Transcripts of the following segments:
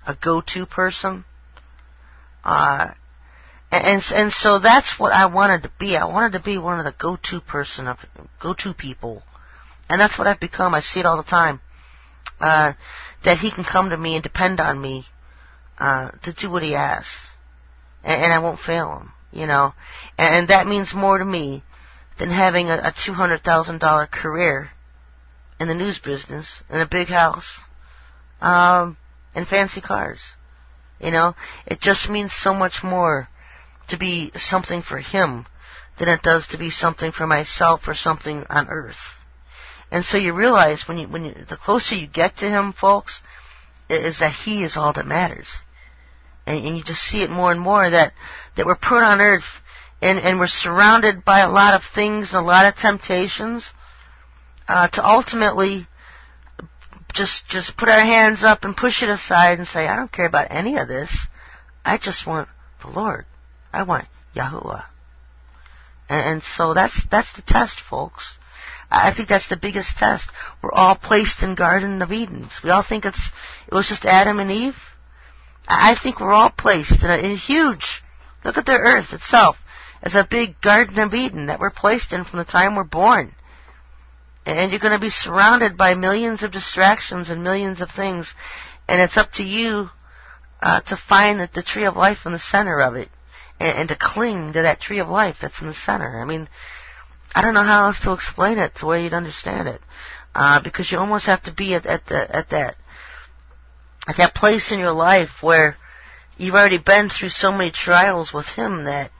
a go-to person. And so that's what I wanted to be. I wanted to be one of the go-to people. And that's what I've become. I see it all the time. That he can come to me and depend on me to do what he asks. And I won't fail him, you know. And that means more to me than having a $200,000 career in the news business, in a big house, and fancy cars. You know, it just means so much more to be something for him than it does to be something for myself or something on earth. And so you realize the closer you get to him, folks, is that he is all that matters. And you just see it more and more that we're put on earth and we're surrounded by a lot of things, a lot of temptations, to ultimately just put our hands up and push it aside and say, I don't care about any of this. I just want the Lord. I want Yahuwah. And so that's the test, folks. I think that's the biggest test. We're all placed in Garden of Eden. We all think it was just Adam and Eve. I think we're all placed in a huge, look at the earth itself, as a big Garden of Eden that we're placed in from the time we're born. And you're going to be surrounded by millions of distractions and millions of things. And it's up to you to find the tree of life in the center of it. And to cling to that tree of life that's in the center. I mean, I don't know how else to explain it the way you'd understand it. Because you almost have to be at that place in your life where you've already been through so many trials with him that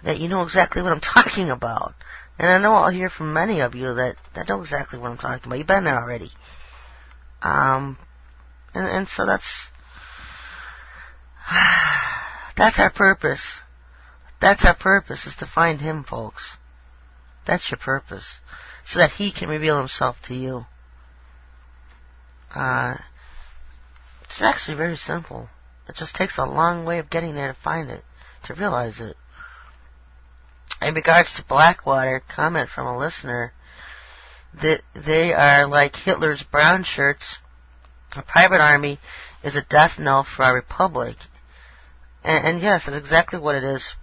you know exactly what I'm talking about. And I know I'll hear from many of you that know exactly what I'm talking about. You've been there already. And so that's our purpose. That's our purpose, is to find him, folks. That's your purpose. So that he can reveal himself to you. It's actually very simple. It just takes a long way of getting there to find it, to realize it. In regards to Blackwater, comment from a listener that they are like Hitler's brown shirts. A private army is a death knell for our republic. And yes, that's exactly what it is.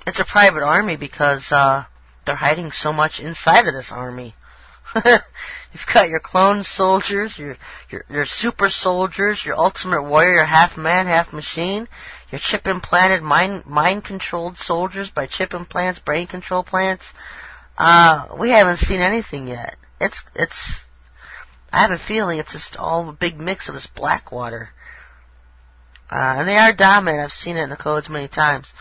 It's a private army because they're hiding so much inside of this army. You've got your clone soldiers, your super soldiers, your ultimate warrior, half man, half machine, your chip-implanted, mind-controlled soldiers by chip implants, brain control plants. We haven't seen anything yet. I have a feeling it's just all a big mix of this Blackwater. And they are dominant. I've seen it in the codes many times.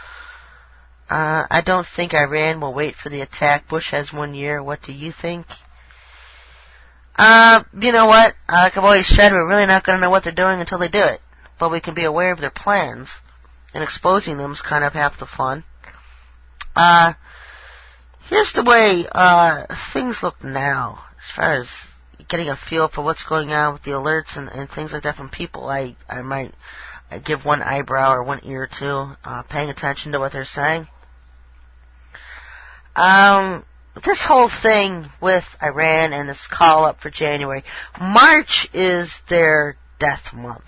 I don't think Iran will wait for the attack. Bush has 1 year. What do you think? You know what? Like I've always said, we're really not going to know what they're doing until they do it. But we can be aware of their plans. And exposing them is kind of half the fun. Here's the way things look now, as far as getting a feel for what's going on with the alerts and things like that from people. I might give one eyebrow or one ear to, paying attention to what they're saying. This whole thing with Iran and this call-up for January, March is their death month.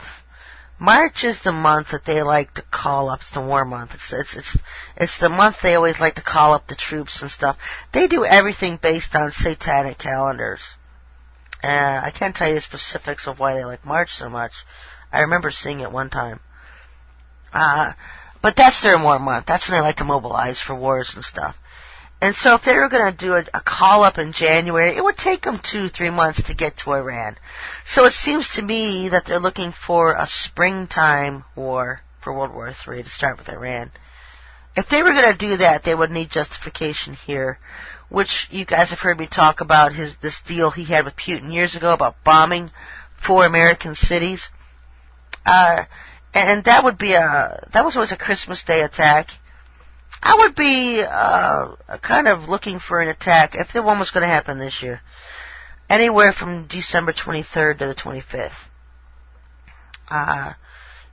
March is the month that they like to call up. It's the war month. It's the month they always like to call up the troops and stuff. They do everything based on satanic calendars. I can't tell you the specifics of why they like March so much. I remember seeing it one time. But that's their war month. That's when they like to mobilize for wars and stuff. And so if they were going to do a call-up in January, it would take them 2-3 months to get to Iran. So it seems to me that they're looking for a springtime war for World War III to start with Iran. If they were going to do that, they would need justification here, which you guys have heard me talk about this deal he had with Putin years ago about bombing 4 American cities. And that was always a Christmas Day attack. I would be kind of looking for an attack, if the one was going to happen this year, anywhere from December 23rd to the 25th.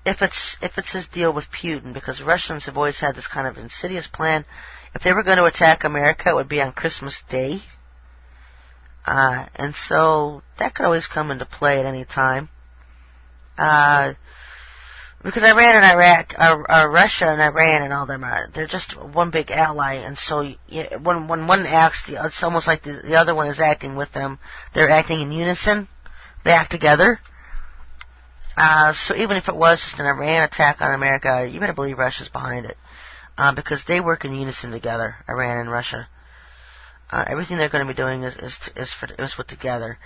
If it's his deal with Putin, because the Russians have always had this kind of insidious plan. If they were going to attack America, it would be on Christmas Day. And so that could always come into play at any time. Because Iran and Iraq, Russia and Iran and all them they're just one big ally, and so when one acts, it's almost like the other one is acting with them. They're acting in unison. They act together. So even if it was just an Iran attack on America, you better believe Russia's behind it, because they work in unison together, Iran and Russia. Everything they're going to be doing is put together.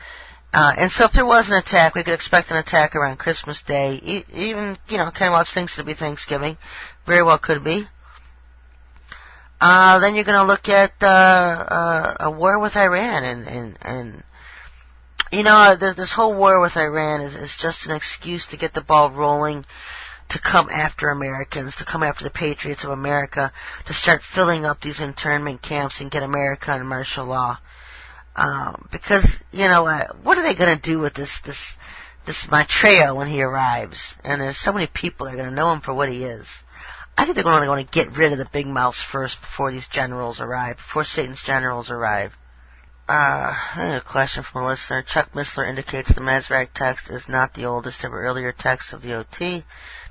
And so if there was an attack, we could expect an attack around Christmas Day. Even, kind of watch things to be Thanksgiving. Very well could be. Then you're going to look at a war with Iran. And this whole war with Iran is just an excuse to get the ball rolling, to come after Americans, to come after the patriots of America, to start filling up these internment camps and get America on martial law. Because, what are they going to do with this Maitreya when he arrives? And there's so many people that are going to know him for what he is. I think they're only going to get rid of the big mouths first before these generals arrive, before Satan's generals arrive. I have a question from a listener. Chuck Missler indicates the Masoretic text is not the oldest of earlier texts of the OT.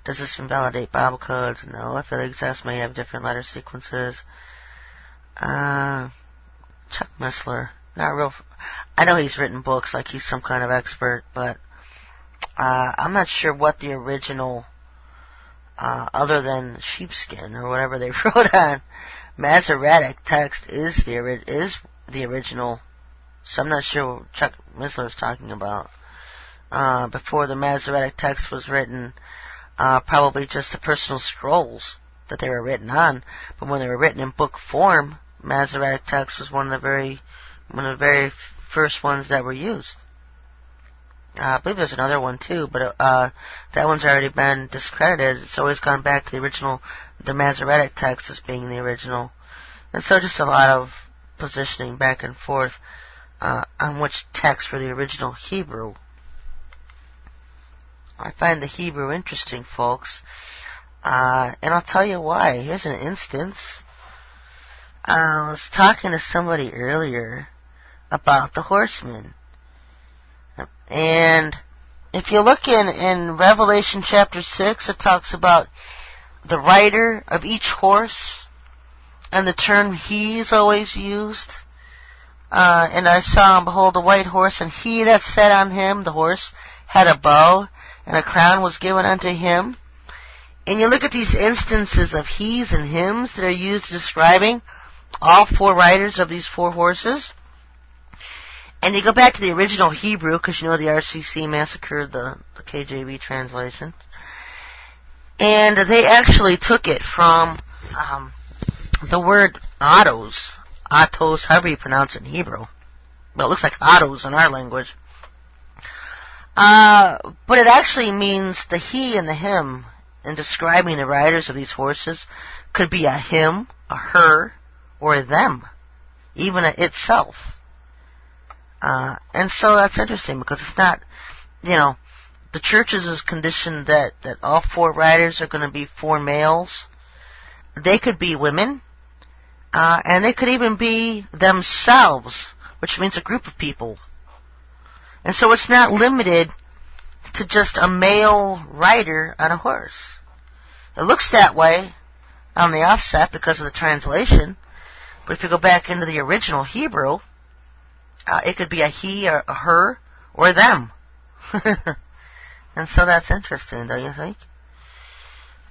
Does this invalidate Bible codes? No. If it exists, may have different letter sequences. Chuck Missler. Not real. I know he's written books like he's some kind of expert, but I'm not sure what the original, other than sheepskin or whatever they wrote on, Masoretic text is the original. So I'm not sure what Chuck Missler is talking about. Before the Masoretic text was written, probably just the personal scrolls that they were written on. But when they were written in book form, Masoretic text was one of the very first ones that were used. I believe there's another one too, but that one's already been discredited. It's always gone back to the original, the Masoretic text as being the original. And so just a lot of positioning back and forth on which text for the original Hebrew. I find the Hebrew interesting, folks, and I'll tell you why. Here's an instance. I was talking to somebody earlier about the horsemen. And if you look in Revelation chapter 6, it talks about the rider of each horse, and the term he is always used. And I saw, and behold, a white horse, and he that sat on him, the horse, had a bow, and a crown was given unto him. And you look at these instances of he's and hims that are used describing all four riders of these four horses. And you go back to the original Hebrew, because the RCC massacred the KJV translation. And they actually took it from the word autos, however you pronounce it in Hebrew. But it looks like autos in our language. But it actually means the he and the him in describing the riders of these horses could be a him, a her, or a them, even a itself. And so that's interesting, because it's not, the churches is conditioned that all four riders are going to be four males. They could be women, and they could even be themselves, which means a group of people. And so it's not limited to just a male rider on a horse. It looks that way on the offset because of the translation, but if you go back into the original Hebrew, it could be a he, or a her, or them. And so that's interesting, don't you think?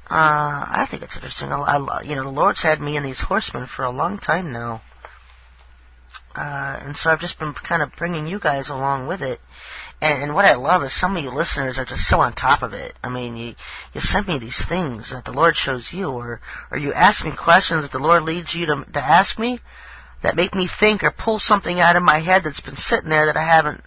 I think it's interesting. The Lord's had me in these horsemen for a long time now. And so I've just been kind of bringing you guys along with it. And what I love is some of you listeners are just so on top of it. I mean, you send me these things that the Lord shows you, or you ask me questions that the Lord leads you to ask me, that make me think or pull something out of my head that's been sitting there that I haven't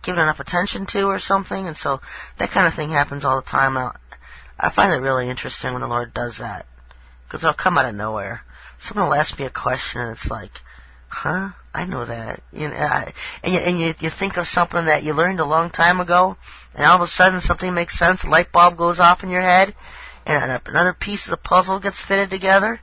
given enough attention to or something. And so that kind of thing happens all the time. I find it really interesting when the Lord does that, because it'll come out of nowhere. Someone will ask me a question and it's like, huh? I know that. And you think of something that you learned a long time ago, and all of a sudden something makes sense, a light bulb goes off in your head, and another piece of the puzzle gets fitted together.